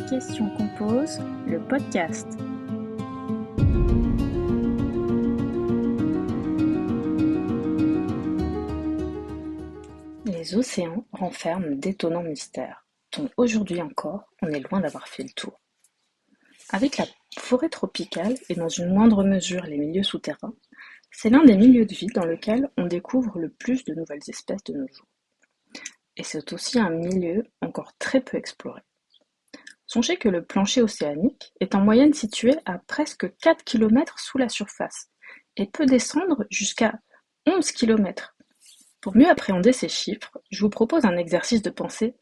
questions qu'on pose, le podcast. Les océans renferment d'étonnants mystères, dont aujourd'hui encore on est loin d'avoir fait le tour. Avec la forêt tropicale et dans une moindre mesure les milieux souterrains, c'est l'un des milieux de vie dans lequel on découvre le plus de nouvelles espèces de nos jours. Et c'est aussi un milieu encore très peu exploré. Songez que le plancher océanique est en moyenne situé à presque 4 km sous la surface et peut descendre jusqu'à 11 km. Pour mieux appréhender ces chiffres, je vous propose un exercice de pensée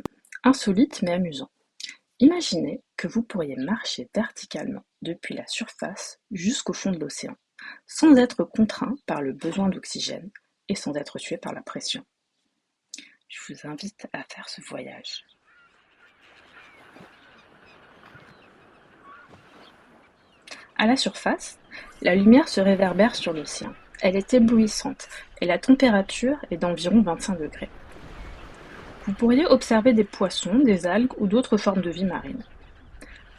insolite mais amusant. Imaginez que vous pourriez marcher verticalement depuis la surface jusqu'au fond de l'océan, sans être contraint par le besoin d'oxygène et sans être tué par la pression. Je vous invite à faire ce voyage. À la surface, la lumière se réverbère sur l'océan. Elle est éblouissante et la température est d'environ 25 degrés. Vous pourriez observer des poissons, des algues ou d'autres formes de vie marine.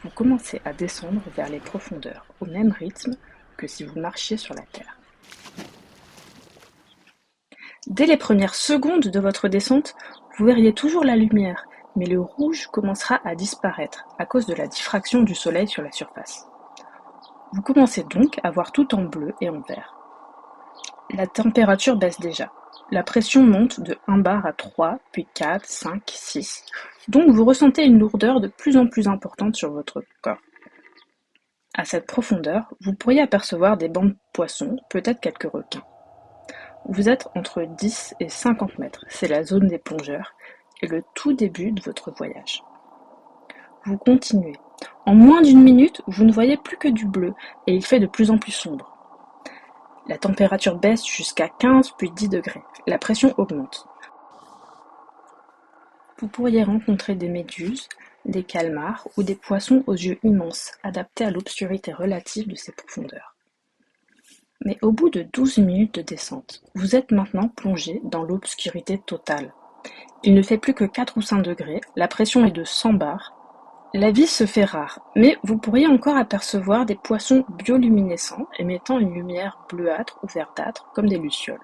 Vous commencez à descendre vers les profondeurs au même rythme que si vous marchiez sur la Terre. Dès les premières secondes de votre descente, vous verriez toujours la lumière, mais le rouge commencera à disparaître à cause de la diffraction du soleil sur la surface. Vous commencez donc à voir tout en bleu et en vert. La température baisse déjà. La pression monte de 1 bar à 3, puis 4, 5, 6. Donc vous ressentez une lourdeur de plus en plus importante sur votre corps. À cette profondeur, vous pourriez apercevoir des bancs de poissons, peut-être quelques requins. Vous êtes entre 10 et 50 mètres, c'est la zone des plongeurs et le tout début de votre voyage. Vous continuez. En moins d'une minute, vous ne voyez plus que du bleu et il fait de plus en plus sombre. La température baisse jusqu'à 15 puis 10 degrés. La pression augmente. Vous pourriez rencontrer des méduses, des calmars ou des poissons aux yeux immenses, adaptés à l'obscurité relative de ces profondeurs. Mais au bout de 12 minutes de descente, vous êtes maintenant plongé dans l'obscurité totale. Il ne fait plus que 4 ou 5 degrés, la pression est de 100 bars. La vie se fait rare, mais vous pourriez encore apercevoir des poissons bioluminescents émettant une lumière bleuâtre ou verdâtre comme des lucioles.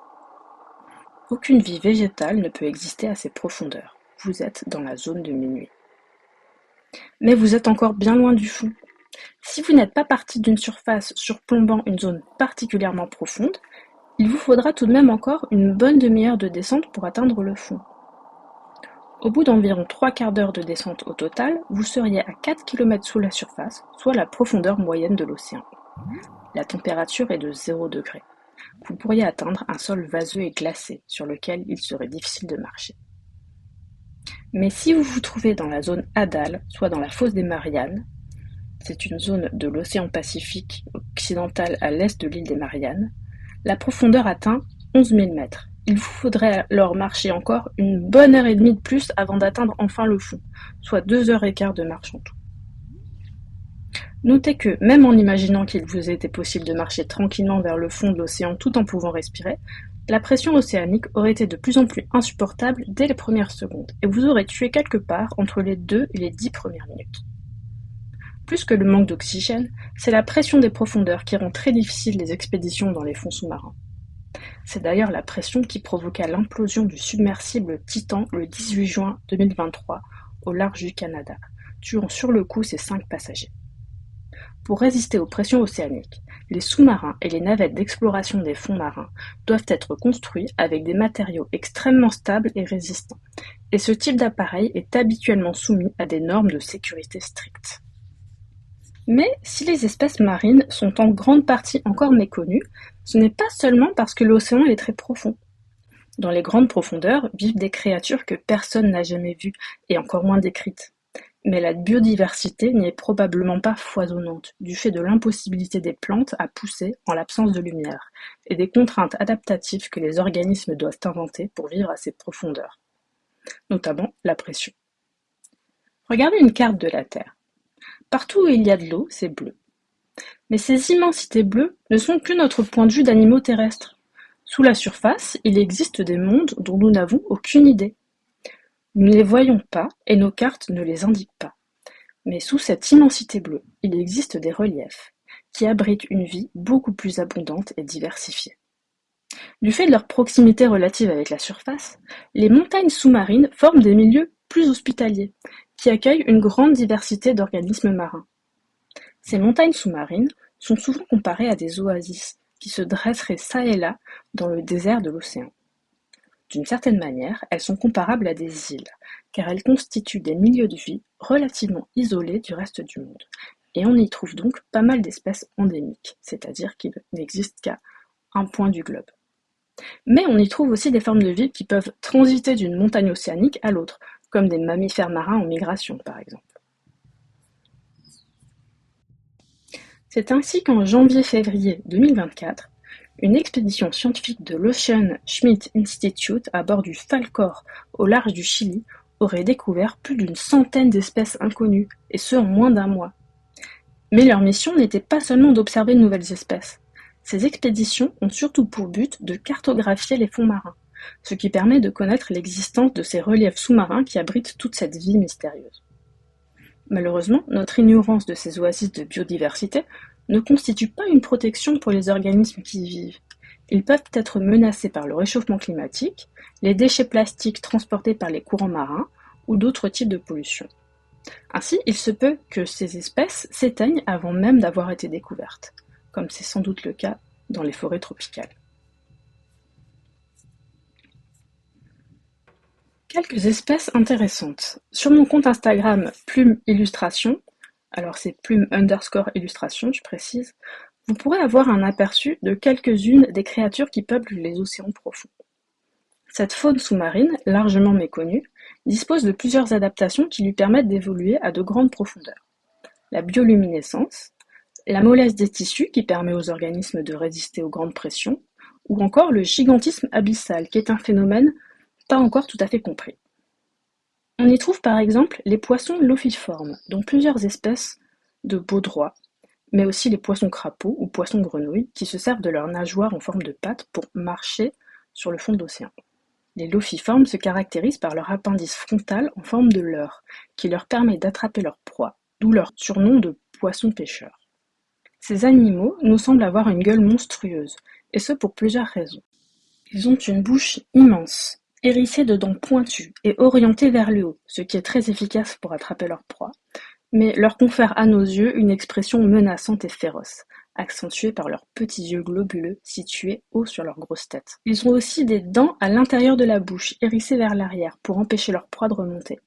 Aucune vie végétale ne peut exister à ces profondeurs. Vous êtes dans la zone de minuit. Mais vous êtes encore bien loin du fond. Si vous n'êtes pas parti d'une surface surplombant une zone particulièrement profonde, il vous faudra tout de même encore une bonne demi-heure de descente pour atteindre le fond. Au bout d'environ 3/4 d'heure de descente au total, vous seriez à 4 km sous la surface, soit la profondeur moyenne de l'océan. La température est de 0 degré. Vous pourriez atteindre un sol vaseux et glacé sur lequel il serait difficile de marcher. Mais si vous vous trouvez dans la zone Hadal, soit dans la fosse des Mariannes, c'est une zone de l'océan Pacifique occidental à l'est de l'île des Mariannes, la profondeur atteint 11 000 mètres. Il vous faudrait alors marcher encore une bonne heure et demie de plus avant d'atteindre enfin le fond, soit 2h15 de marche en tout. Notez que, même en imaginant qu'il vous était possible de marcher tranquillement vers le fond de l'océan tout en pouvant respirer, la pression océanique aurait été de plus en plus insupportable dès les premières secondes, et vous aurez tué quelque part entre les 2 et les 10 premières minutes. Plus que le manque d'oxygène, c'est la pression des profondeurs qui rend très difficile les expéditions dans les fonds sous-marins. C'est d'ailleurs la pression qui provoqua l'implosion du submersible Titan le 18 juin 2023 au large du Canada, tuant sur le coup ses 5 passagers. Pour résister aux pressions océaniques, les sous-marins et les navettes d'exploration des fonds marins doivent être construits avec des matériaux extrêmement stables et résistants, et ce type d'appareil est habituellement soumis à des normes de sécurité strictes. Mais si les espèces marines sont en grande partie encore méconnues, ce n'est pas seulement parce que l'océan est très profond. Dans les grandes profondeurs vivent des créatures que personne n'a jamais vues et encore moins décrites. Mais la biodiversité n'y est probablement pas foisonnante, du fait de l'impossibilité des plantes à pousser en l'absence de lumière, et des contraintes adaptatives que les organismes doivent inventer pour vivre à ces profondeurs, notamment la pression. Regardez une carte de la Terre. Partout où il y a de l'eau, c'est bleu. Mais ces immensités bleues ne sont que notre point de vue d'animaux terrestres. Sous la surface, il existe des mondes dont nous n'avons aucune idée. Nous ne les voyons pas et nos cartes ne les indiquent pas. Mais sous cette immensité bleue, il existe des reliefs qui abritent une vie beaucoup plus abondante et diversifiée. Du fait de leur proximité relative avec la surface, les montagnes sous-marines forment des milieux plus hospitaliers, qui accueillent une grande diversité d'organismes marins. Ces montagnes sous-marines sont souvent comparées à des oasis qui se dresseraient çà et là dans le désert de l'océan. D'une certaine manière, elles sont comparables à des îles, car elles constituent des milieux de vie relativement isolés du reste du monde, et on y trouve donc pas mal d'espèces endémiques, c'est-à-dire qui n'existent qu'à un point du globe. Mais on y trouve aussi des formes de vie qui peuvent transiter d'une montagne océanique à l'autre, comme des mammifères marins en migration par exemple. C'est ainsi qu'en janvier-février 2024, une expédition scientifique de l'Ocean Schmitt Institute à bord du Falkor au large du Chili aurait découvert plus d'une centaine d'espèces inconnues, et ce en moins d'un mois. Mais leur mission n'était pas seulement d'observer de nouvelles espèces. Ces expéditions ont surtout pour but de cartographier les fonds marins, ce qui permet de connaître l'existence de ces reliefs sous-marins qui abritent toute cette vie mystérieuse. Malheureusement, notre ignorance de ces oasis de biodiversité ne constitue pas une protection pour les organismes qui y vivent. Ils peuvent être menacés par le réchauffement climatique, les déchets plastiques transportés par les courants marins ou d'autres types de pollution. Ainsi, il se peut que ces espèces s'éteignent avant même d'avoir été découvertes, comme c'est sans doute le cas dans les forêts tropicales. Quelques espèces intéressantes. Sur mon compte Instagram Plume Illustration, alors c'est plume_illustration, je précise, vous pourrez avoir un aperçu de quelques-unes des créatures qui peuplent les océans profonds. Cette faune sous-marine, largement méconnue, dispose de plusieurs adaptations qui lui permettent d'évoluer à de grandes profondeurs. La bioluminescence, la mollesse des tissus qui permet aux organismes de résister aux grandes pressions, ou encore le gigantisme abyssal qui est un phénomène pas encore tout à fait compris. On y trouve par exemple les poissons lophiformes, dont plusieurs espèces de baudroies, mais aussi les poissons crapauds ou poissons grenouilles qui se servent de leurs nageoires en forme de pattes pour marcher sur le fond de l'océan. Les lophiformes se caractérisent par leur appendice frontal en forme de leurre, qui leur permet d'attraper leur proie, d'où leur surnom de poissons pêcheurs. Ces animaux nous semblent avoir une gueule monstrueuse, et ce pour plusieurs raisons. Ils ont une bouche immense, hérissée de dents pointues et orientée vers le haut, ce qui est très efficace pour attraper leur proie, mais leur confère à nos yeux une expression menaçante et féroce, accentuée par leurs petits yeux globuleux situés haut sur leur grosse tête. Ils ont aussi des dents à l'intérieur de la bouche, hérissées vers l'arrière, pour empêcher leur proie de remonter.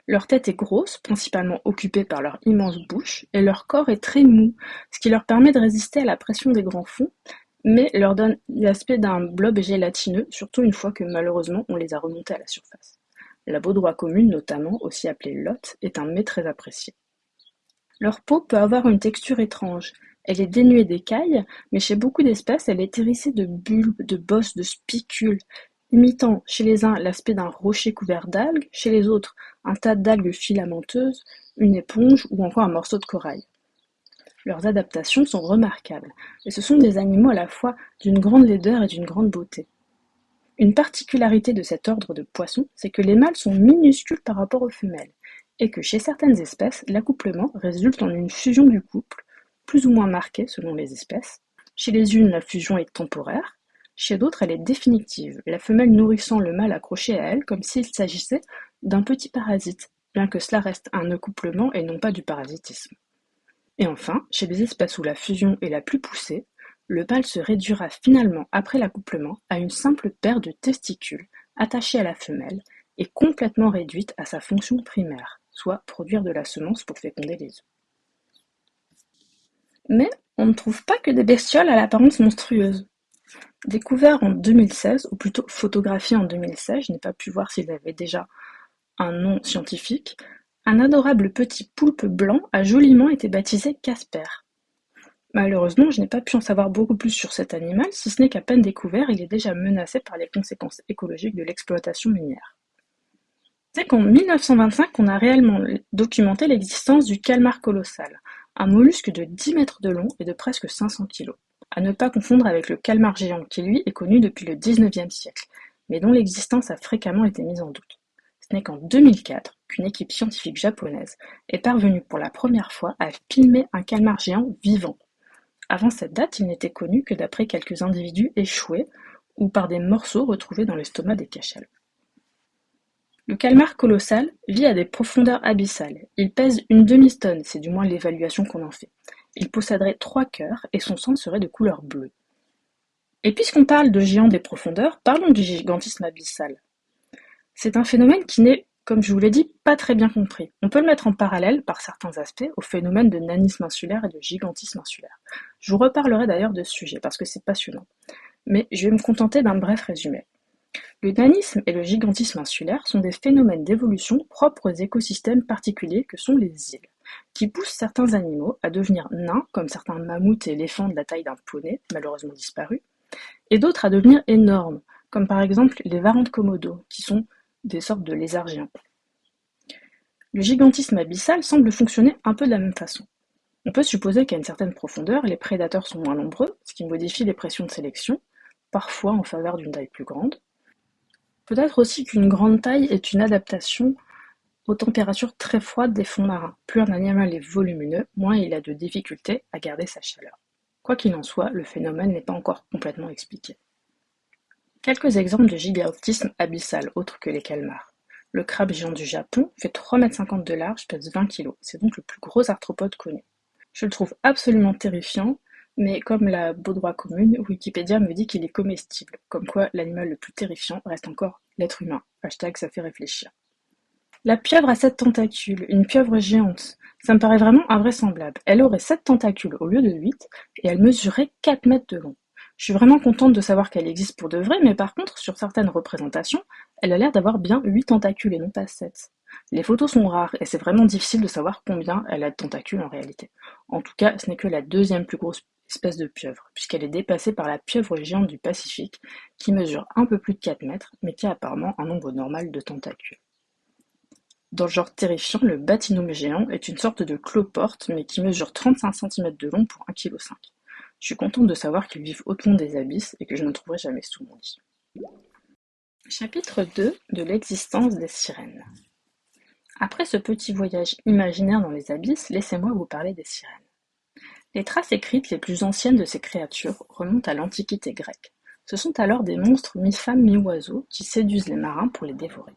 Leur tête est grosse, principalement occupée par leur immense bouche, et leur corps est très mou, ce qui leur permet de résister à la pression des grands fonds, mais leur donne l'aspect d'un blob gélatineux, surtout une fois que malheureusement on les a remontés à la surface. La baudroie commune notamment, aussi appelée lotte, est un mets très apprécié. Leur peau peut avoir une texture étrange. Elle est dénuée d'écailles, mais chez beaucoup d'espèces, elle est hérissée de bulbes, de bosses, de spicules, imitant chez les uns l'aspect d'un rocher couvert d'algues, chez les autres un tas d'algues filamenteuses, une éponge ou encore un morceau de corail. Leurs adaptations sont remarquables, et ce sont des animaux à la fois d'une grande laideur et d'une grande beauté. Une particularité de cet ordre de poissons, c'est que les mâles sont minuscules par rapport aux femelles, et que chez certaines espèces, l'accouplement résulte en une fusion du couple, plus ou moins marquée selon les espèces. Chez les unes, la fusion est temporaire, chez d'autres, elle est définitive, la femelle nourrissant le mâle accroché à elle comme s'il s'agissait d'un petit parasite, bien que cela reste un accouplement et non pas du parasitisme. Et enfin, chez les espèces où la fusion est la plus poussée, le mâle se réduira finalement après l'accouplement à une simple paire de testicules attachés à la femelle et complètement réduite à sa fonction primaire, soit produire de la semence pour féconder les œufs. Mais on ne trouve pas que des bestioles à l'apparence monstrueuse. Découvert en 2016, ou plutôt photographié en 2016, je n'ai pas pu voir s'il avait déjà un nom scientifique, un adorable petit poulpe blanc a joliment été baptisé Casper. Malheureusement, je n'ai pas pu en savoir beaucoup plus sur cet animal, si ce n'est qu'à peine découvert, il est déjà menacé par les conséquences écologiques de l'exploitation minière. C'est qu'en 1925, on a réellement documenté l'existence du calmar colossal, un mollusque de 10 mètres de long et de presque 500 kg. À ne pas confondre avec le calmar géant qui, lui, est connu depuis le XIXe siècle, mais dont l'existence a fréquemment été mise en doute. Ce n'est qu'en 2004 qu'une équipe scientifique japonaise est parvenue pour la première fois à filmer un calmar géant vivant. Avant cette date, il n'était connu que d'après quelques individus échoués ou par des morceaux retrouvés dans l'estomac des cachalots. Le calmar colossal vit à des profondeurs abyssales. Il pèse une demi-tonne, c'est du moins l'évaluation qu'on en fait. Il posséderait 3 cœurs et son sang serait de couleur bleue. Et puisqu'on parle de géants des profondeurs, parlons du gigantisme abyssal. C'est un phénomène qui n'est, comme je vous l'ai dit, pas très bien compris. On peut le mettre en parallèle, par certains aspects, au phénomène de nanisme insulaire et de gigantisme insulaire. Je vous reparlerai d'ailleurs de ce sujet, parce que c'est passionnant. Mais je vais me contenter d'un bref résumé. Le nanisme et le gigantisme insulaire sont des phénomènes d'évolution propres aux écosystèmes particuliers que sont les îles, qui poussent certains animaux à devenir nains, comme certains mammouths et éléphants de la taille d'un poney, malheureusement disparus, et d'autres à devenir énormes, comme par exemple les varans de Komodo, qui sont des sortes de lézards géants. Le gigantisme abyssal semble fonctionner un peu de la même façon. On peut supposer qu'à une certaine profondeur, les prédateurs sont moins nombreux, ce qui modifie les pressions de sélection, parfois en faveur d'une taille plus grande. Peut-être aussi qu'une grande taille est une adaptation aux températures très froides des fonds marins. Plus un animal est volumineux, moins il a de difficultés à garder sa chaleur. Quoi qu'il en soit, le phénomène n'est pas encore complètement expliqué. Quelques exemples de gigantisme abyssal autres que les calmars. Le crabe géant du Japon fait 3,50 m de large, pèse 20 kg. C'est donc le plus gros arthropode connu. Je le trouve absolument terrifiant, mais comme la baudroie commune, Wikipédia me dit qu'il est comestible, comme quoi l'animal le plus terrifiant reste encore l'être humain. # ça fait réfléchir. La pieuvre à 7 tentacules, une pieuvre géante. Ça me paraît vraiment invraisemblable. Elle aurait 7 tentacules au lieu de 8, et elle mesurait 4 mètres de long. Je suis vraiment contente de savoir qu'elle existe pour de vrai, mais par contre, sur certaines représentations, elle a l'air d'avoir bien 8 tentacules et non pas 7. Les photos sont rares, et c'est vraiment difficile de savoir combien elle a de tentacules en réalité. En tout cas, ce n'est que la deuxième plus grosse espèce de pieuvre, puisqu'elle est dépassée par la pieuvre géante du Pacifique, qui mesure un peu plus de 4 mètres, mais qui a apparemment un nombre normal de tentacules. Dans le genre terrifiant, le Batinum géant est une sorte de cloporte, mais qui mesure 35 cm de long pour 1,5 kg. Je suis contente de savoir qu'ils vivent au fond des abysses et que je ne trouverai jamais sous mon lit. Chapitre 2 de l'existence des sirènes. Après ce petit voyage imaginaire dans les abysses, laissez-moi vous parler des sirènes. Les traces écrites les plus anciennes de ces créatures remontent à l'Antiquité grecque. Ce sont alors des monstres mi-femmes mi-oiseaux qui séduisent les marins pour les dévorer.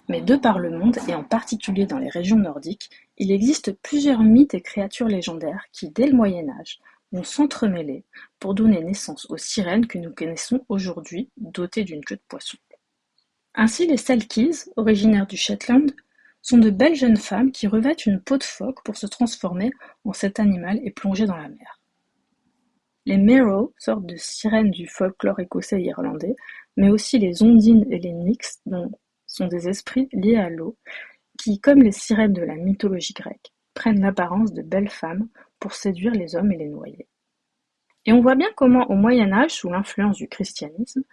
Mais de par le monde, et en particulier dans les régions nordiques, il existe plusieurs mythes et créatures légendaires qui, dès le Moyen-Âge, vont s'entremêler pour donner naissance aux sirènes que nous connaissons aujourd'hui, dotées d'une queue de poisson. Ainsi, les Selkies, originaires du Shetland, sont de belles jeunes femmes qui revêtent une peau de phoque pour se transformer en cet animal et plonger dans la mer. Les Merrow, sortes de sirènes du folklore écossais et irlandais, mais aussi les Ondines et les Nyx, dont sont des esprits liés à l'eau, qui, comme les sirènes de la mythologie grecque, prennent l'apparence de belles femmes pour séduire les hommes et les noyer. Et on voit bien comment, au Moyen-Âge, sous l'influence du christianisme,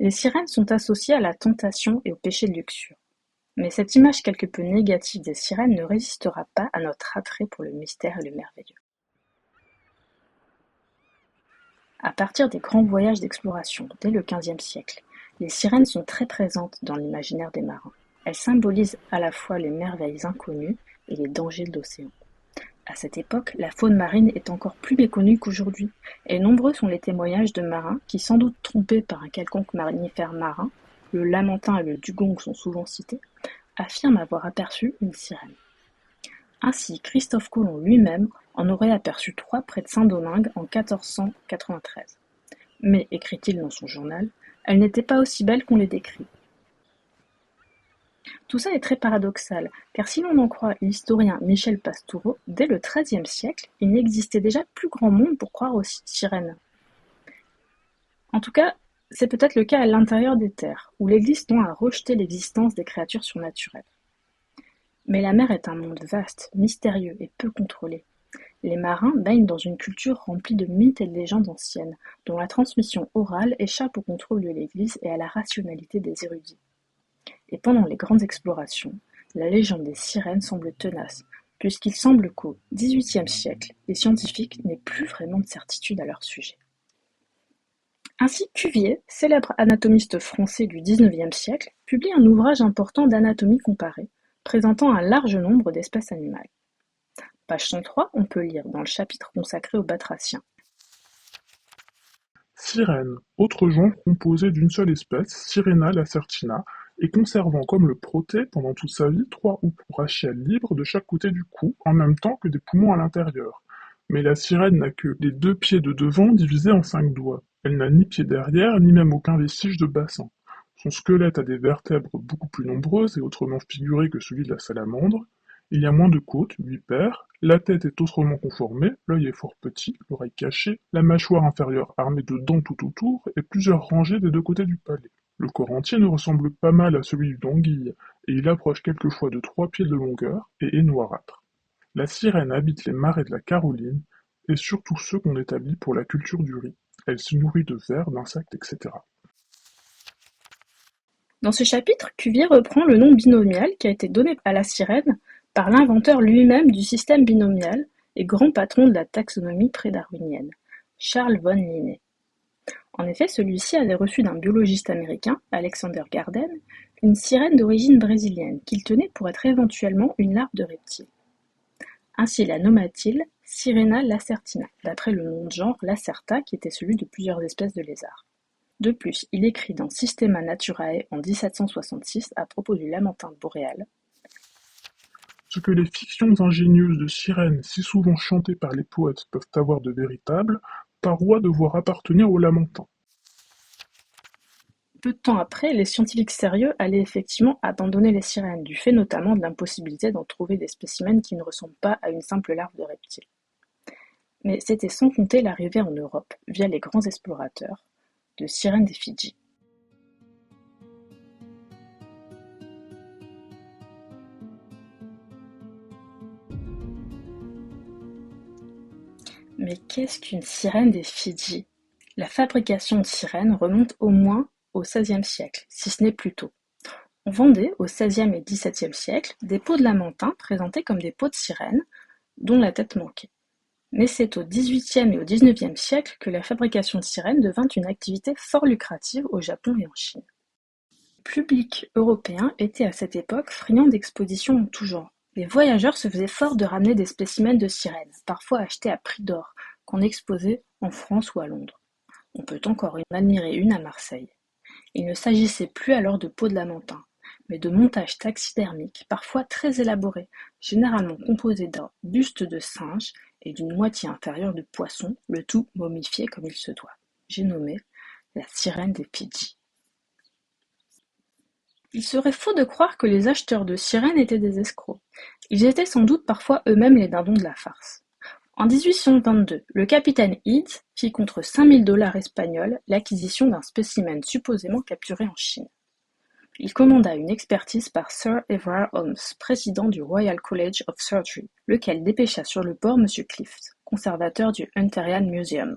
les sirènes sont associées à la tentation et au péché de luxure. Mais cette image quelque peu négative des sirènes ne résistera pas à notre attrait pour le mystère et le merveilleux. À partir des grands voyages d'exploration, dès le XVe siècle, les sirènes sont très présentes dans l'imaginaire des marins. Elles symbolisent à la fois les merveilles inconnues et les dangers de l'océan. À cette époque, la faune marine est encore plus méconnue qu'aujourd'hui, et nombreux sont les témoignages de marins qui, sans doute trompés par un quelconque mammifère marin, le lamantin et le dugong sont souvent cités, affirment avoir aperçu une sirène. Ainsi, Christophe Colomb lui-même en aurait aperçu 3 près de Saint-Domingue en 1493. Mais, écrit-il dans son journal, elles n'étaient pas aussi belles qu'on les décrit. Tout ça est très paradoxal, car si l'on en croit l'historien Michel Pastoureau, dès le XIIIe siècle, il n'existait déjà plus grand monde pour croire aux sirènes. En tout cas, c'est peut-être le cas à l'intérieur des terres, où l'Église tend à rejeter l'existence des créatures surnaturelles. Mais la mer est un monde vaste, mystérieux et peu contrôlé. Les marins baignent dans une culture remplie de mythes et de légendes anciennes, dont la transmission orale échappe au contrôle de l'Église et à la rationalité des érudits. Et pendant les grandes explorations, la légende des sirènes semble tenace, puisqu'il semble qu'au XVIIIe siècle, les scientifiques n'aient plus vraiment de certitude à leur sujet. Ainsi, Cuvier, célèbre anatomiste français du XIXe siècle, publie un ouvrage important d'anatomie comparée, présentant un large nombre d'espèces animales. Page 103, on peut lire dans le chapitre consacré aux batraciens. Sirène, autre genre composé d'une seule espèce, Sirena lacertina, et conservant comme le protée pendant toute sa vie 3 houppes brachiales libres de chaque côté du cou, en même temps que des poumons à l'intérieur. Mais la sirène n'a que les 2 pieds de devant divisés en 5 doigts. Elle n'a ni pied derrière, ni même aucun vestige de bassin. Son squelette a des vertèbres beaucoup plus nombreuses et autrement figurées que celui de la salamandre. Il y a moins de côtes, 8 paires, la tête est autrement conformée, l'œil est fort petit, l'oreille cachée, la mâchoire inférieure armée de dents tout autour et plusieurs rangées des 2 côtés du palais. Le corps entier ne ressemble pas mal à celui d'une anguille, et il approche quelquefois de 3 pieds de longueur et est noirâtre. La sirène habite les marais de la Caroline, et surtout ceux qu'on établit pour la culture du riz. Elle se nourrit de vers, d'insectes, etc. Dans ce chapitre, Cuvier reprend le nom binomial qui a été donné à la sirène par l'inventeur lui-même du système binomial et grand patron de la taxonomie pré-darwinienne, Charles von Linné. En effet, celui-ci avait reçu d'un biologiste américain, Alexander Garden, une sirène d'origine brésilienne qu'il tenait pour être éventuellement une larve de reptile. Ainsi la nomma-t-il Sirena lacertina, d'après le nom de genre Lacerta qui était celui de plusieurs espèces de lézards. De plus, il écrit dans Systema Naturae en 1766 à propos du lamentin boréal. Ce que les fictions ingénieuses de sirènes si souvent chantées par les poètes peuvent avoir de véritable, parois devoir appartenir aux lamentins. Peu de temps après, les scientifiques sérieux allaient effectivement abandonner les sirènes, du fait notamment de l'impossibilité d'en trouver des spécimens qui ne ressemblent pas à une simple larve de reptile. Mais c'était sans compter l'arrivée en Europe, via les grands explorateurs, de sirènes des Fidji. Mais qu'est-ce qu'une sirène des Fidji? La fabrication de sirènes remonte au moins au XVIe siècle, si ce n'est plus tôt. On vendait au XVIe et XVIIe siècle des peaux de lamantins présentés comme des peaux de sirènes, dont la tête manquait. Mais c'est au XVIIIe et au XIXe siècle que la fabrication de sirènes devint une activité fort lucrative au Japon et en Chine. Le public européen était à cette époque friand d'expositions en tout genre. Les voyageurs se faisaient fort de ramener des spécimens de sirènes, parfois achetés à prix d'or, qu'on exposait en France ou à Londres. On peut encore en admirer une à Marseille. Il ne s'agissait plus alors de peaux de lamentin, mais de montages taxidermiques, parfois très élaborés, généralement composés d'un buste de singe et d'une moitié inférieure de poisson, le tout momifié comme il se doit. J'ai nommé la sirène des Fidji. Il serait faux de croire que les acheteurs de sirènes étaient des escrocs. Ils étaient sans doute parfois eux-mêmes les dindons de la farce. En 1822, le capitaine Eads fit contre 5 000 $ espagnols l'acquisition d'un spécimen supposément capturé en Chine. Il commanda une expertise par Sir Everard Holmes, président du Royal College of Surgery, lequel dépêcha sur le port M. Clift, conservateur du Hunterian Museum.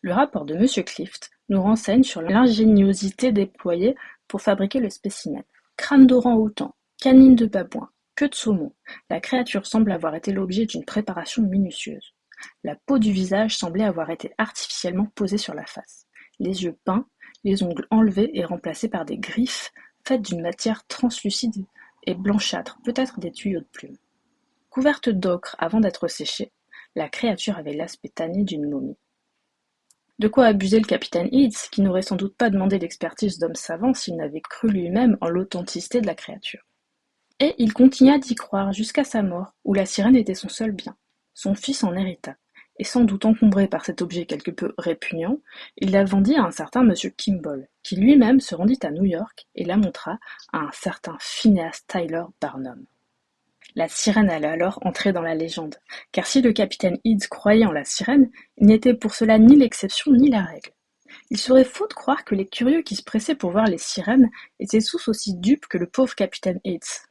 Le rapport de M. Clift nous renseigne sur l'ingéniosité déployée pour fabriquer le spécimen. Crâne d'orang-outan, canine de babouin, queue de saumon, la créature semble avoir été l'objet d'une préparation minutieuse. La peau du visage semblait avoir été artificiellement posée sur la face. Les yeux peints, les ongles enlevés et remplacés par des griffes faites d'une matière translucide et blanchâtre, peut-être des tuyaux de plumes. Couverte d'ocre avant d'être séchée, la créature avait l'aspect tanné d'une momie. De quoi abuser le capitaine Eads, qui n'aurait sans doute pas demandé l'expertise d'hommes savants s'il n'avait cru lui-même en l'authenticité de la créature. Et il continua d'y croire jusqu'à sa mort, où la sirène était son seul bien. Son fils en hérita, et sans doute encombré par cet objet quelque peu répugnant, il la vendit à un certain monsieur Kimball, qui lui-même se rendit à New York et la montra à un certain Phineas Tyler Barnum. La sirène allait alors entrer dans la légende, car si le capitaine Eads croyait en la sirène, il n'était pour cela ni l'exception ni la règle. Il serait faux de croire que les curieux qui se pressaient pour voir les sirènes étaient tous aussi dupes que le pauvre capitaine Eads.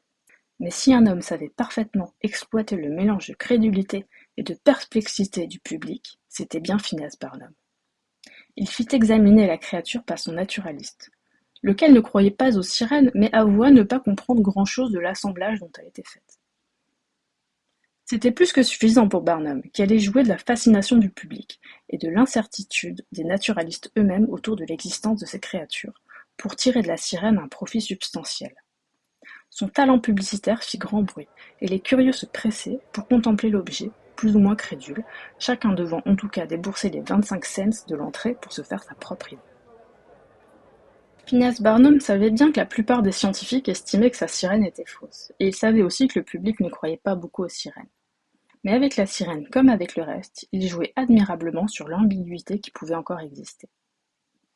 Mais si un homme savait parfaitement exploiter le mélange de crédulité et de perplexité du public, c'était bien Phineas Barnum. Il fit examiner la créature par son naturaliste, lequel ne croyait pas aux sirènes, mais avoua ne pas comprendre grand-chose de l'assemblage dont elle était faite. C'était plus que suffisant pour Barnum, qui allait jouer de la fascination du public et de l'incertitude des naturalistes eux-mêmes autour de l'existence de ces créatures, pour tirer de la sirène un profit substantiel. Son talent publicitaire fit grand bruit, et les curieux se pressaient pour contempler l'objet, plus ou moins crédules, chacun devant en tout cas débourser les 25 cents de l'entrée pour se faire sa propre idée. Phineas Barnum savait bien que la plupart des scientifiques estimaient que sa sirène était fausse, et il savait aussi que le public ne croyait pas beaucoup aux sirènes. Mais avec la sirène comme avec le reste, il jouait admirablement sur l'ambiguïté qui pouvait encore exister.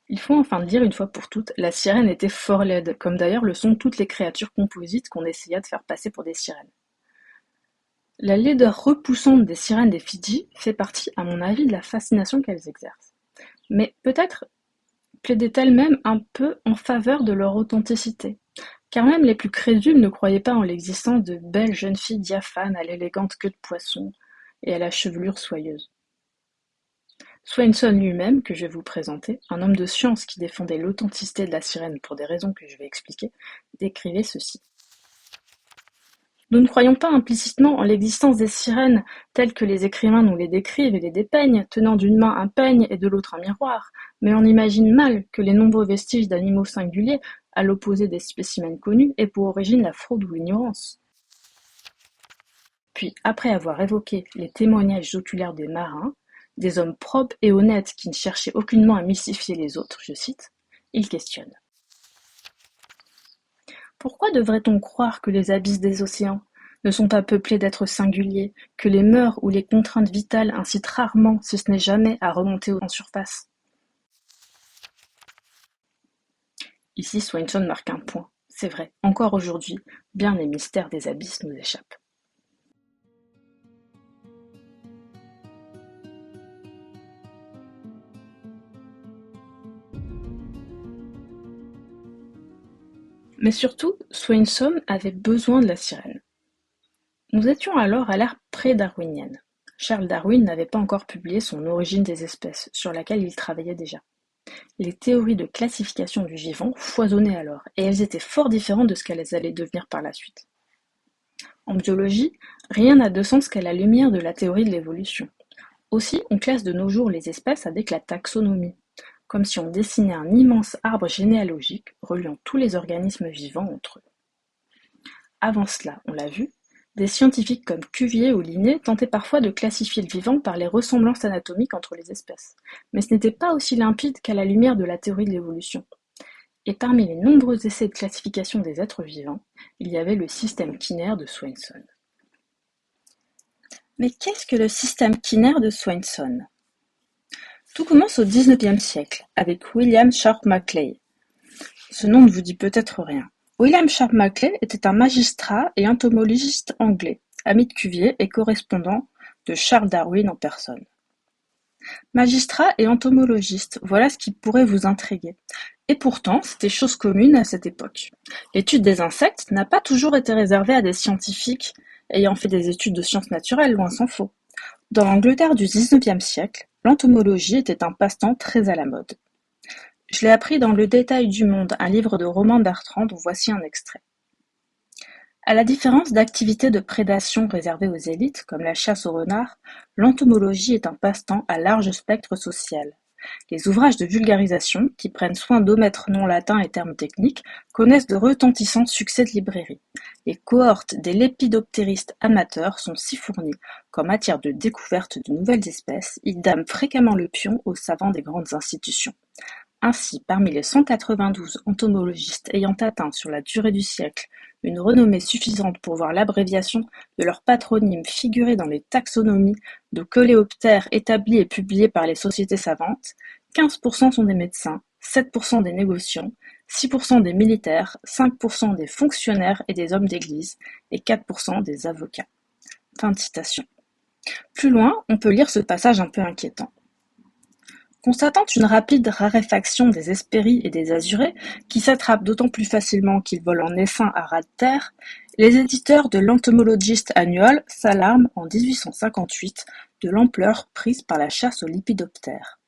Il faut enfin le dire une fois pour toutes, la sirène était fort laide, comme d'ailleurs le sont toutes les créatures composites qu'on essaya de faire passer pour des sirènes. La laideur repoussante des sirènes des Fidji fait partie, à mon avis, de la fascination qu'elles exercent. Mais peut-être plaidaient-elles même un peu en faveur de leur authenticité, car même les plus crédules ne croyaient pas en l'existence de belles jeunes filles diaphanes à l'élégante queue de poisson et à la chevelure soyeuse. Swainson lui-même, que je vais vous présenter, un homme de science qui défendait l'authenticité de la sirène pour des raisons que je vais expliquer, décrivait ceci. Nous ne croyons pas implicitement en l'existence des sirènes telles que les écrivains nous les décrivent et les dépeignent, tenant d'une main un peigne et de l'autre un miroir, mais on imagine mal que les nombreux vestiges d'animaux singuliers, à l'opposé des spécimens connus, aient pour origine la fraude ou l'ignorance. Puis, après avoir évoqué les témoignages oculaires des marins, des hommes propres et honnêtes qui ne cherchaient aucunement à mystifier les autres, je cite, il questionne. Pourquoi devrait-on croire que les abysses des océans ne sont pas peuplés d'êtres singuliers, que les mœurs ou les contraintes vitales incitent rarement, si ce n'est jamais, à remonter en surface? Ici, Swainson marque un point. C'est vrai, encore aujourd'hui, bien les mystères des abysses nous échappent. Mais surtout, Swainson avait besoin de la sirène. Nous étions alors à l'ère pré-darwinienne. Charles Darwin n'avait pas encore publié son Origine des espèces, sur laquelle il travaillait déjà. Les théories de classification du vivant foisonnaient alors, et elles étaient fort différentes de ce qu'elles allaient devenir par la suite. En biologie, rien n'a de sens qu'à la lumière de la théorie de l'évolution. Aussi, on classe de nos jours les espèces avec la taxonomie, comme si on dessinait un immense arbre généalogique reliant tous les organismes vivants entre eux. Avant cela, on l'a vu, des scientifiques comme Cuvier ou Linné tentaient parfois de classifier le vivant par les ressemblances anatomiques entre les espèces, mais ce n'était pas aussi limpide qu'à la lumière de la théorie de l'évolution. Et parmi les nombreux essais de classification des êtres vivants, il y avait le système Kinner de Swainson. Mais qu'est-ce que le système Kinner de Swainson ? Tout commence au XIXe siècle, avec William Sharp Maclay. Ce nom ne vous dit peut-être rien. William Sharp Maclay était un magistrat et entomologiste anglais, ami de Cuvier et correspondant de Charles Darwin en personne. Magistrat et entomologiste, voilà ce qui pourrait vous intriguer. Et pourtant, c'était chose commune à cette époque. L'étude des insectes n'a pas toujours été réservée à des scientifiques ayant fait des études de sciences naturelles, loin s'en faut. Dans l'Angleterre du XIXe siècle, l'entomologie était un passe-temps très à la mode. Je l'ai appris dans Le Détail du Monde, un livre de Romain Bertrand dont voici un extrait. À la différence d'activités de prédation réservées aux élites, comme la chasse au renard, l'entomologie est un passe-temps à large spectre social. Les ouvrages de vulgarisation, qui prennent soin d'omettre noms latins et termes techniques, connaissent de retentissants succès de librairie. Les cohortes des lépidoptéristes amateurs sont si fournies qu'en matière de découverte de nouvelles espèces, ils dament fréquemment le pion aux savants des grandes institutions. Ainsi, parmi les 192 entomologistes ayant atteint sur la durée du siècle une renommée suffisante pour voir l'abréviation de leur patronyme figurer dans les taxonomies de coléoptères établies et publiées par les sociétés savantes, 15% sont des médecins, 7% des négociants, 6% des militaires, 5% des fonctionnaires et des hommes d'église, et 4% des avocats. Fin de citation. Plus loin, on peut lire ce passage un peu inquiétant. Constatant une rapide raréfaction des Hespéries et des Azurées, qui s'attrapent d'autant plus facilement qu'ils volent en essaim à ras de terre, les éditeurs de l'Entomologist Annual s'alarment en 1858 de l'ampleur prise par la chasse aux lépidoptères.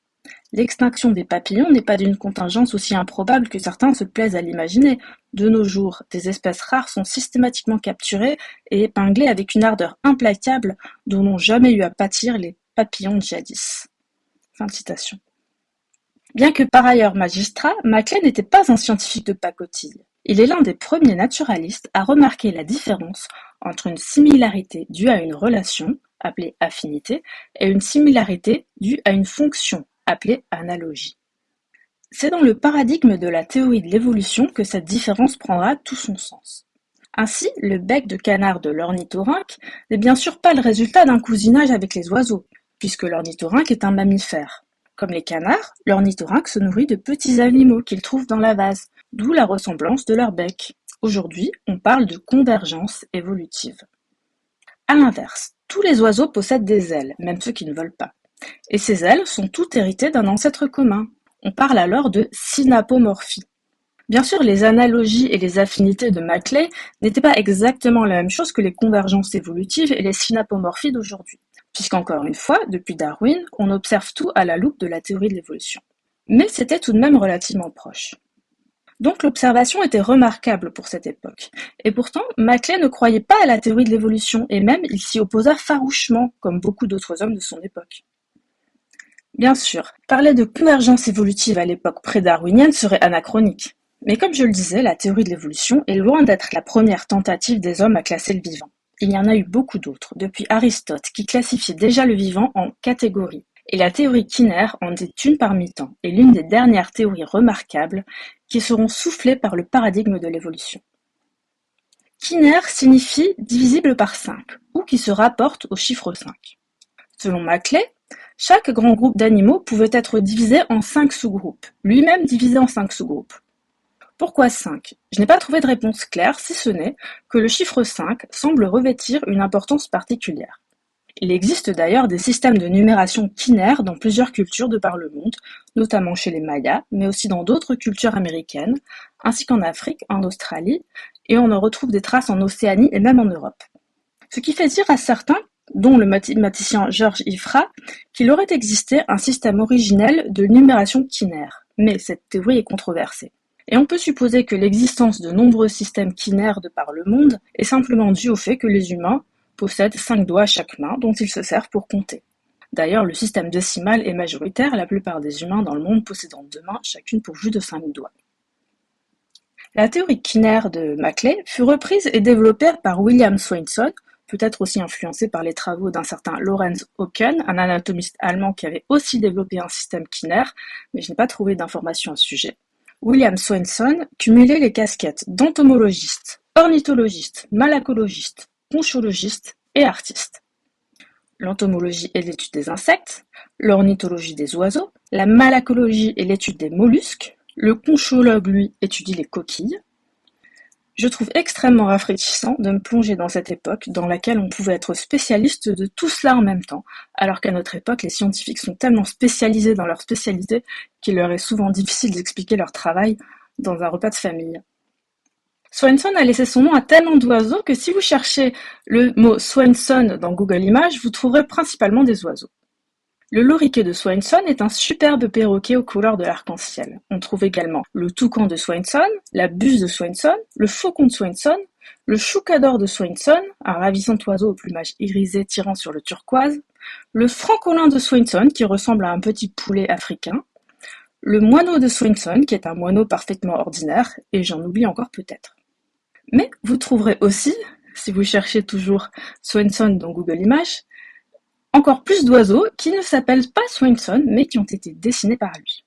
L'extinction des papillons n'est pas d'une contingence aussi improbable que certains se plaisent à l'imaginer. De nos jours, des espèces rares sont systématiquement capturées et épinglées avec une ardeur implacable dont n'ont jamais eu à pâtir les papillons de jadis. Fin de citation. Bien que par ailleurs magistrat, Maclay n'était pas un scientifique de pacotille. Il est l'un des premiers naturalistes à remarquer la différence entre une similarité due à une relation, appelée affinité, et une similarité due à une fonction, appelée analogie. C'est dans le paradigme de la théorie de l'évolution que cette différence prendra tout son sens. Ainsi, le bec de canard de l'ornithorynque n'est bien sûr pas le résultat d'un cousinage avec les oiseaux, puisque l'ornithorynque est un mammifère. Comme les canards, l'ornithorynque se nourrit de petits animaux qu'il trouve dans la vase, d'où la ressemblance de leur bec. Aujourd'hui, on parle de convergence évolutive. À l'inverse, tous les oiseaux possèdent des ailes, même ceux qui ne volent pas. Et ces ailes sont toutes héritées d'un ancêtre commun. On parle alors de synapomorphie. Bien sûr, les analogies et les affinités de Maclay n'étaient pas exactement la même chose que les convergences évolutives et les synapomorphies d'aujourd'hui, puisqu'encore une fois, depuis Darwin, on observe tout à la loupe de la théorie de l'évolution. Mais c'était tout de même relativement proche. Donc l'observation était remarquable pour cette époque. Et pourtant, Maclay ne croyait pas à la théorie de l'évolution, et même il s'y opposa farouchement, comme beaucoup d'autres hommes de son époque. Bien sûr, parler de convergence évolutive à l'époque pré-darwinienne serait anachronique. Mais comme je le disais, la théorie de l'évolution est loin d'être la première tentative des hommes à classer le vivant. Il y en a eu beaucoup d'autres, depuis Aristote, qui classifiait déjà le vivant en catégories, et la théorie Kinner en est une parmi tant, et l'une des dernières théories remarquables qui seront soufflées par le paradigme de l'évolution. Kinner signifie divisible par 5, ou qui se rapporte au chiffre 5. Selon Maclay, chaque grand groupe d'animaux pouvait être divisé en 5 sous-groupes, lui-même divisé en 5 sous-groupes. Pourquoi 5? Je n'ai pas trouvé de réponse claire, si ce n'est que le chiffre 5 semble revêtir une importance particulière. Il existe d'ailleurs des systèmes de numération Kinner dans plusieurs cultures de par le monde, notamment chez les Mayas, mais aussi dans d'autres cultures américaines, ainsi qu'en Afrique, en Australie, et on en retrouve des traces en Océanie et même en Europe. Ce qui fait dire à certains, dont le mathématicien George Ifra, qu'il aurait existé un système originel de numération Kinner, mais cette théorie est controversée. Et on peut supposer que l'existence de nombreux systèmes Kinner de par le monde est simplement due au fait que les humains possèdent 5 doigts à chaque main dont ils se servent pour compter. D'ailleurs, le système décimal est majoritaire, la plupart des humains dans le monde possédant 2 mains, chacune pourvue de 5 doigts. La théorie Kinner de Maclay fut reprise et développée par William Swainson, peut-être aussi influencé par les travaux d'un certain Lorenz Oken, un anatomiste allemand qui avait aussi développé un système Kinner, mais je n'ai pas trouvé d'informations à ce sujet. William Swainson cumulait les casquettes d'entomologiste, ornithologiste, malacologiste, conchologiste et artiste. L'entomologie est l'étude des insectes, l'ornithologie des oiseaux, la malacologie est l'étude des mollusques, le conchologue, lui, étudie les coquilles. Je trouve extrêmement rafraîchissant de me plonger dans cette époque dans laquelle on pouvait être spécialiste de tout cela en même temps, alors qu'à notre époque, les scientifiques sont tellement spécialisés dans leur spécialité qu'il leur est souvent difficile d'expliquer leur travail dans un repas de famille. Swainson a laissé son nom à tellement d'oiseaux que si vous cherchez le mot Swainson dans Google Images, vous trouverez principalement des oiseaux. Le loriquet de Swainson est un superbe perroquet aux couleurs de l'arc-en-ciel. On trouve également le toucan de Swainson, la buse de Swainson, le faucon de Swainson, le choucador de Swainson, un ravissant oiseau au plumage irisé tirant sur le turquoise, le francolin de Swainson qui ressemble à un petit poulet africain, le moineau de Swainson qui est un moineau parfaitement ordinaire, et j'en oublie encore peut-être. Mais vous trouverez aussi, si vous cherchez toujours Swainson dans Google Images, encore plus d'oiseaux qui ne s'appellent pas Swainson, mais qui ont été dessinés par lui.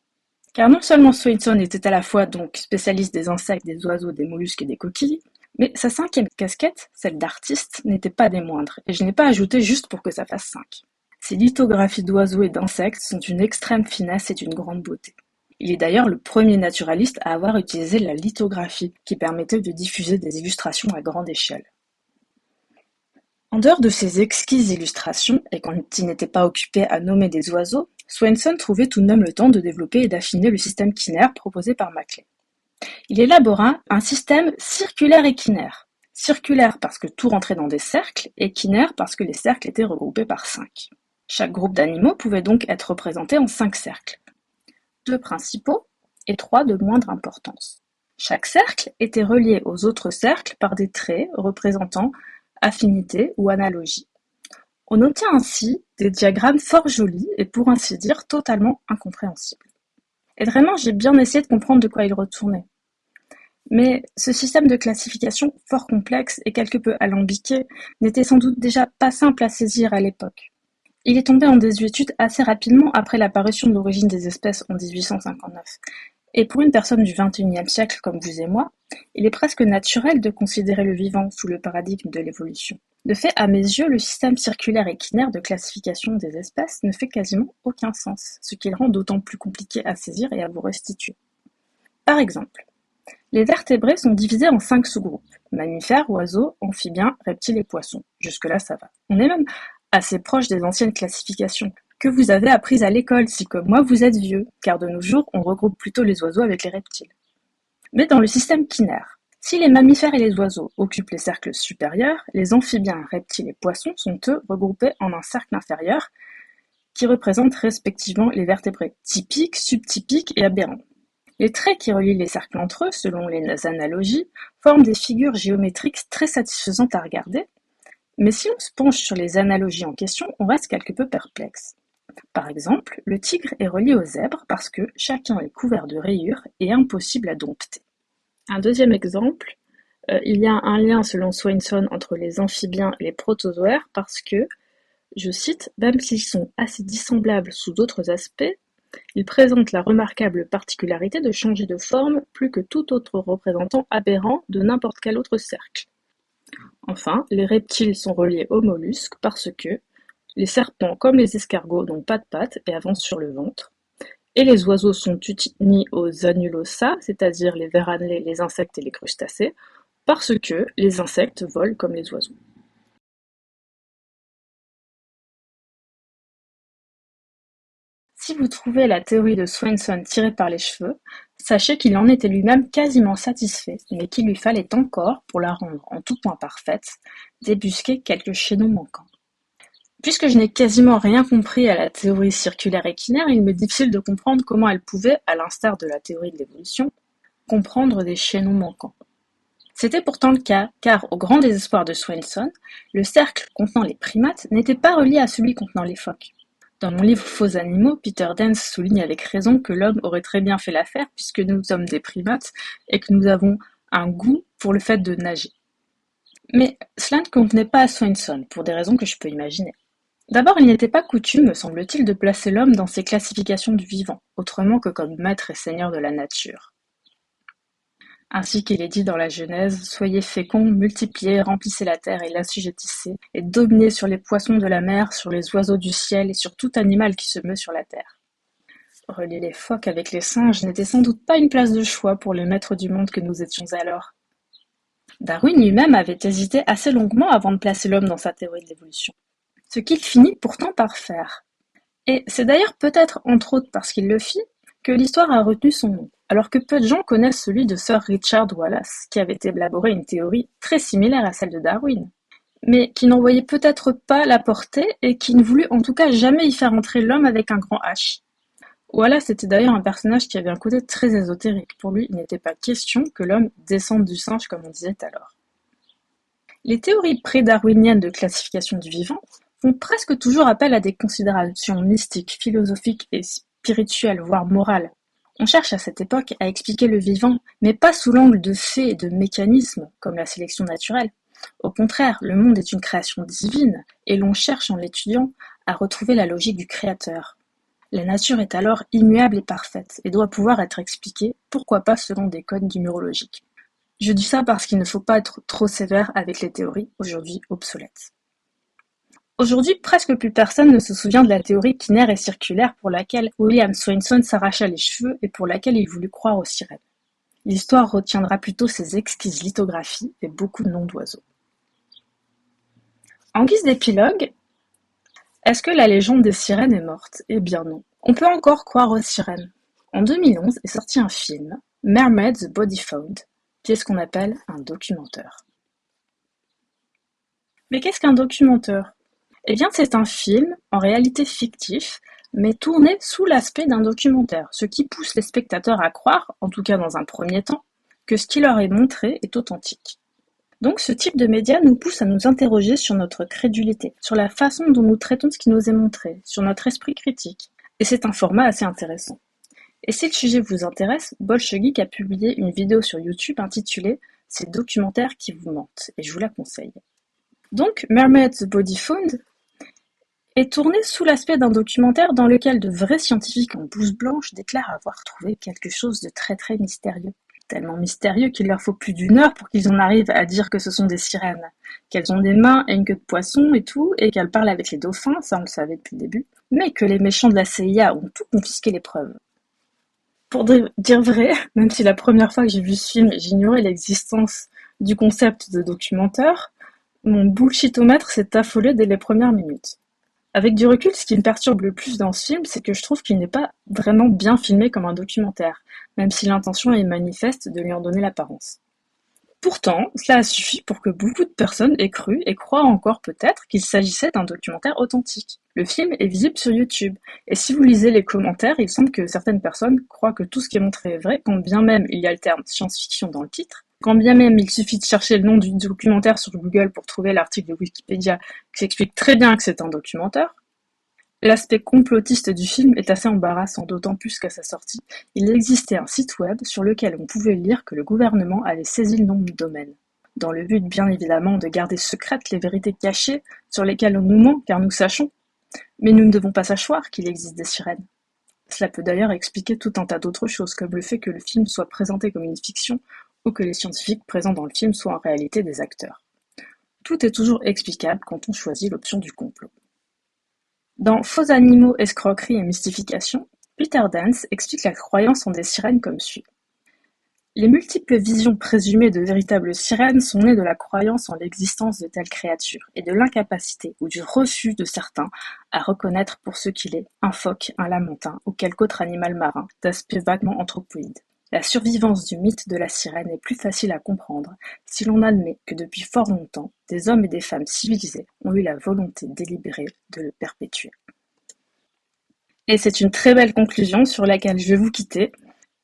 Car non seulement Swainson était à la fois donc spécialiste des insectes, des oiseaux, des mollusques et des coquilles, mais sa 5e casquette, celle d'artiste, n'était pas des moindres, et je n'ai pas ajouté juste pour que ça fasse 5. Ses lithographies d'oiseaux et d'insectes sont d'une extrême finesse et d'une grande beauté. Il est d'ailleurs le premier naturaliste à avoir utilisé la lithographie, qui permettait de diffuser des illustrations à grande échelle. En dehors de ces exquises illustrations, et quand il n'était pas occupé à nommer des oiseaux, Swainson trouvait tout de même le temps de développer et d'affiner le système Kinner proposé par Maclay. Il élabora un système circulaire et Kinner. Circulaire parce que tout rentrait dans des cercles, et Kinner parce que les cercles étaient regroupés par 5. Chaque groupe d'animaux pouvait donc être représenté en 5 cercles. 2 principaux et 3 de moindre importance. Chaque cercle était relié aux autres cercles par des traits représentant affinité ou analogie. On obtient ainsi des diagrammes fort jolis et pour ainsi dire totalement incompréhensibles. Et vraiment, j'ai bien essayé de comprendre de quoi il retournait. Mais ce système de classification, fort complexe et quelque peu alambiqué, n'était sans doute déjà pas simple à saisir à l'époque. Il est tombé en désuétude assez rapidement après l'apparition de l'origine des espèces en 1859. Et pour une personne du XXIe siècle comme vous et moi, il est presque naturel de considérer le vivant sous le paradigme de l'évolution. De fait, à mes yeux, le système circulaire équinaire de classification des espèces ne fait quasiment aucun sens, ce qui le rend d'autant plus compliqué à saisir et à vous restituer. Par exemple, les vertébrés sont divisés en 5 sous-groupes: mammifères, oiseaux, amphibiens, reptiles et poissons. Jusque-là, ça va. On est même assez proche des anciennes classifications que vous avez apprises à l'école si comme moi vous êtes vieux, car de nos jours on regroupe plutôt les oiseaux avec les reptiles. Mais dans le système quinaire, si les mammifères et les oiseaux occupent les cercles supérieurs, les amphibiens, reptiles et poissons sont eux regroupés en un cercle inférieur qui représente respectivement les vertébrés typiques, subtypiques et aberrants. Les traits qui relient les cercles entre eux, selon les analogies, forment des figures géométriques très satisfaisantes à regarder, mais si on se penche sur les analogies en question, on reste quelque peu perplexe. Par exemple, le tigre est relié au zèbre parce que chacun est couvert de rayures et impossible à dompter. Un deuxième exemple, il y a un lien selon Swainson entre les amphibiens et les protozoaires parce que, je cite, même s'ils sont assez dissemblables sous d'autres aspects, ils présentent la remarquable particularité de changer de forme plus que tout autre représentant aberrant de n'importe quel autre cercle. Enfin, les reptiles sont reliés aux mollusques parce que les serpents, comme les escargots, n'ont pas de pattes et avancent sur le ventre, et les oiseaux sont unis aux annulosa, c'est-à-dire les vers annelés, les insectes et les crustacés, parce que les insectes volent comme les oiseaux. Si vous trouvez la théorie de Swainson tirée par les cheveux, sachez qu'il en était lui-même quasiment satisfait, mais qu'il lui fallait encore, pour la rendre en tout point parfaite, débusquer quelques chaînons manquants. Puisque je n'ai quasiment rien compris à la théorie circulaire équinaire, il m'est difficile de comprendre comment elle pouvait, à l'instar de la théorie de l'évolution, comprendre des chaînons manquants. C'était pourtant le cas, car, au grand désespoir de Swainson, le cercle contenant les primates n'était pas relié à celui contenant les phoques. Dans mon livre Faux animaux, Peter Dance souligne avec raison que l'homme aurait très bien fait l'affaire puisque nous sommes des primates et que nous avons un goût pour le fait de nager. Mais cela ne convenait pas à Swainson, pour des raisons que je peux imaginer. D'abord, il n'était pas coutume, me semble-t-il, de placer l'homme dans ces classifications du vivant, autrement que comme maître et seigneur de la nature. Ainsi qu'il est dit dans la Genèse, « Soyez féconds, multipliez, remplissez la terre et l'assujettissez, et dominez sur les poissons de la mer, sur les oiseaux du ciel et sur tout animal qui se meut sur la terre. » Relier les phoques avec les singes n'était sans doute pas une place de choix pour les maîtres du monde que nous étions alors. Darwin lui-même avait hésité assez longuement avant de placer l'homme dans sa théorie de l'évolution. Ce qu'il finit pourtant par faire. Et c'est d'ailleurs peut-être, entre autres parce qu'il le fit, que l'histoire a retenu son nom, alors que peu de gens connaissent celui de Sir Richard Wallace, qui avait élaboré une théorie très similaire à celle de Darwin, mais qui n'en voyait peut-être pas la portée et qui ne voulut en tout cas jamais y faire entrer l'homme avec un grand H. Wallace était d'ailleurs un personnage qui avait un côté très ésotérique. Pour lui, il n'était pas question que l'homme descende du singe comme on disait alors. Les théories pré-darwiniennes de classification du vivant font presque toujours appel à des considérations mystiques, philosophiques et spirituelles, voire morales. On cherche à cette époque à expliquer le vivant, mais pas sous l'angle de faits et de mécanismes, comme la sélection naturelle. Au contraire, le monde est une création divine, et l'on cherche en l'étudiant à retrouver la logique du créateur. La nature est alors immuable et parfaite, et doit pouvoir être expliquée, pourquoi pas selon des codes numérologiques. Je dis ça parce qu'il ne faut pas être trop sévère avec les théories aujourd'hui obsolètes. Aujourd'hui, presque plus personne ne se souvient de la théorie quinaire et circulaire pour laquelle William Swainson s'arracha les cheveux et pour laquelle il voulut croire aux sirènes. L'histoire retiendra plutôt ses exquises lithographies et beaucoup de noms d'oiseaux. En guise d'épilogue, est-ce que la légende des sirènes est morte? Eh bien non. On peut encore croire aux sirènes. En 2011 est sorti un film, Mermaid the Body Found, qui est ce qu'on appelle un documentaire. Mais qu'est-ce qu'un documentaire? Eh bien, c'est un film, en réalité fictif, mais tourné sous l'aspect d'un documentaire, ce qui pousse les spectateurs à croire, en tout cas dans un premier temps, que ce qui leur est montré est authentique. Donc ce type de média nous pousse à nous interroger sur notre crédulité, sur la façon dont nous traitons ce qui nous est montré, sur notre esprit critique. Et c'est un format assez intéressant. Et si le sujet vous intéresse, Bolchegeek a publié une vidéo sur YouTube intitulée « Ces documentaires qui vous mentent » et je vous la conseille. Donc, Mermaid the Body Found est tourné sous l'aspect d'un documentaire dans lequel de vrais scientifiques en blouse blanche déclarent avoir trouvé quelque chose de très très mystérieux. Tellement mystérieux qu'il leur faut plus d'1 heure pour qu'ils en arrivent à dire que ce sont des sirènes, qu'elles ont des mains et une queue de poisson et tout, et qu'elles parlent avec les dauphins, ça on le savait depuis le début, mais que les méchants de la CIA ont tout confisqué les preuves. Pour dire vrai, même si la première fois que j'ai vu ce film, j'ignorais l'existence du concept de documentaire, mon bullshitomètre s'est affolé dès les premières minutes. Avec du recul, ce qui me perturbe le plus dans ce film, c'est que je trouve qu'il n'est pas vraiment bien filmé comme un documentaire, même si l'intention est manifeste de lui en donner l'apparence. Pourtant, cela a suffi pour que beaucoup de personnes aient cru et croient encore peut-être qu'il s'agissait d'un documentaire authentique. Le film est visible sur YouTube, et si vous lisez les commentaires, il semble que certaines personnes croient que tout ce qui est montré est vrai, quand bien même il y a le terme science-fiction dans le titre, quand bien même il suffit de chercher le nom du documentaire sur Google pour trouver l'article de Wikipédia qui explique très bien que c'est un documentaire. L'aspect complotiste du film est assez embarrassant, d'autant plus qu'à sa sortie, il existait un site web sur lequel on pouvait lire que le gouvernement avait saisi le nom du domaine, dans le but bien évidemment de garder secrètes les vérités cachées sur lesquelles on nous ment car nous sachons. Mais nous ne devons pas savoir qu'il existe des sirènes. Cela peut d'ailleurs expliquer tout un tas d'autres choses, comme le fait que le film soit présenté comme une fiction ou que les scientifiques présents dans le film soient en réalité des acteurs. Tout est toujours explicable quand on choisit l'option du complot. Dans Faux animaux, escroquerie et mystification, Peter Dance explique la croyance en des sirènes comme suit. Les multiples visions présumées de véritables sirènes sont nées de la croyance en l'existence de telles créatures et de l'incapacité ou du refus de certains à reconnaître pour ce qu'il est un phoque, un lamantin ou quelque autre animal marin d'aspect vaguement anthropoïde. La survivance du mythe de la sirène est plus facile à comprendre si l'on admet que depuis fort longtemps, des hommes et des femmes civilisés ont eu la volonté délibérée de le perpétuer. Et c'est une très belle conclusion sur laquelle je vais vous quitter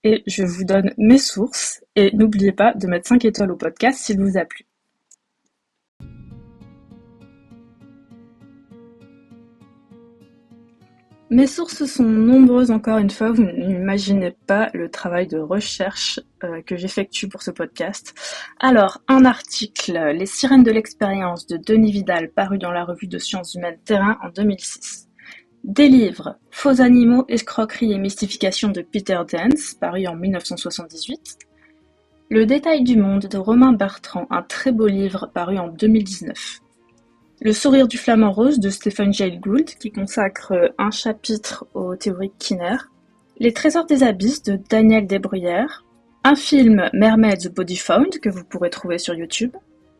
et je vous donne mes sources et n'oubliez pas de mettre 5 étoiles au podcast s'il vous a plu. Mes sources sont nombreuses encore une fois, vous n'imaginez pas le travail de recherche que j'effectue pour ce podcast. Alors, un article, Les sirènes de l'expérience de Denis Vidal, paru dans la revue de sciences humaines Terrain en 2006. Des livres, Faux animaux, escroquerie et mystification de Peter Dance, paru en 1978. Le détail du monde de Romain Bertrand, un très beau livre paru en 2019. Le sourire du flamant rose de Stephen Jay Gould, qui consacre un chapitre aux théories Kinner. Les trésors des abysses de Daniel Desbruyères. Un film Mermaid the Body Found que vous pourrez trouver sur YouTube.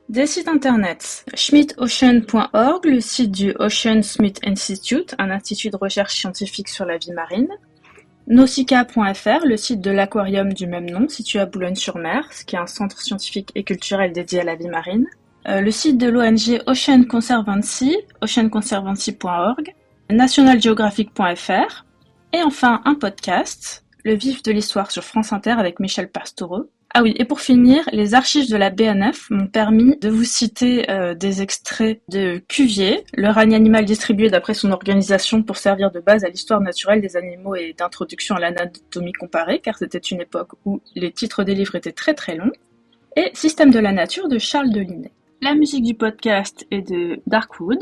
Des sites internet, schmidtocean.org, le site du Ocean Smith Institute, un institut de recherche scientifique sur la vie marine. Nausicaa.fr, le site de l'aquarium du même nom, situé à Boulogne-sur-Mer, qui est un centre scientifique et culturel dédié à la vie marine. Le site de l'ONG Ocean Conservancy, oceanconservancy.org, nationalgeographic.fr, et enfin un podcast, Le vif de l'histoire sur France Inter avec Michel Pastoureau. Ah oui, et pour finir, les archives de la BNF m'ont permis de vous citer des extraits de Cuvier, le règne animal distribué d'après son organisation pour servir de base à l'histoire naturelle des animaux et d'introduction à l'anatomie comparée, car c'était une époque où les titres des livres étaient très très longs, et Système de la nature de Charles Delinet. La musique du podcast est de Darkwood.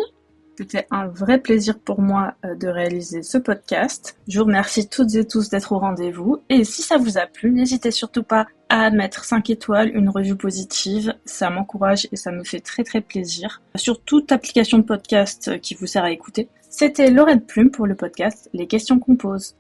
C'était un vrai plaisir pour moi de réaliser ce podcast. Je vous remercie toutes et tous d'être au rendez-vous. Et si ça vous a plu, n'hésitez surtout pas à mettre 5 étoiles, une review positive. Ça m'encourage et ça me fait très très plaisir. Sur toute application de podcast qui vous sert à écouter. C'était Laurette Plume pour le podcast Les questions qu'on pose.